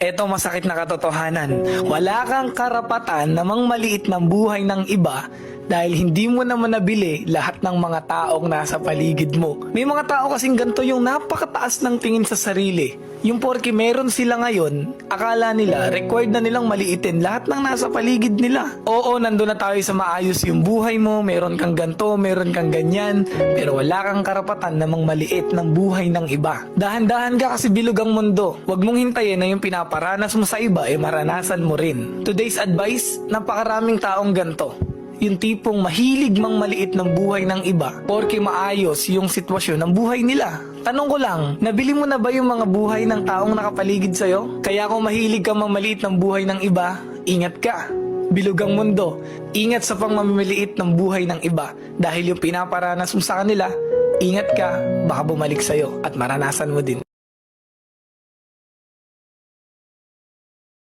Eto masakit na katotohanan. Wala kang karapatan namang maliit ng buhay ng iba dahil hindi mo naman nabili lahat ng mga taong nasa paligid mo. May mga tao kasing ganito yung napakataas ng tingin sa sarili. Yung porke meron sila ngayon, akala nila required na nilang maliitin lahat ng nasa paligid nila. Oo, nandun na tayo sa maayos yung buhay mo, meron kang ganto, meron kang ganyan, pero wala kang karapatan namang maliit ng buhay ng iba. Dahan-dahan ka kasi bilog ang mundo. Huwag mong hintayin na yung pinaparanas mo sa iba maranasan mo rin. Today's advice, napakaraming taong ganto. Yung tipong mahilig mang maliit ng buhay ng iba porke maayos yung sitwasyon ng buhay nila. Tanong ko lang, nabili mo na ba yung mga buhay ng taong nakapaligid sa'yo? Kaya kung mahilig ka mang maliit ng buhay ng iba, ingat ka. Bilog ang mundo. Ingat sa pangmamiliit ng buhay ng iba dahil yung pinaparanas mo sa kanila, ingat ka, baka bumalik sa'yo at maranasan mo din.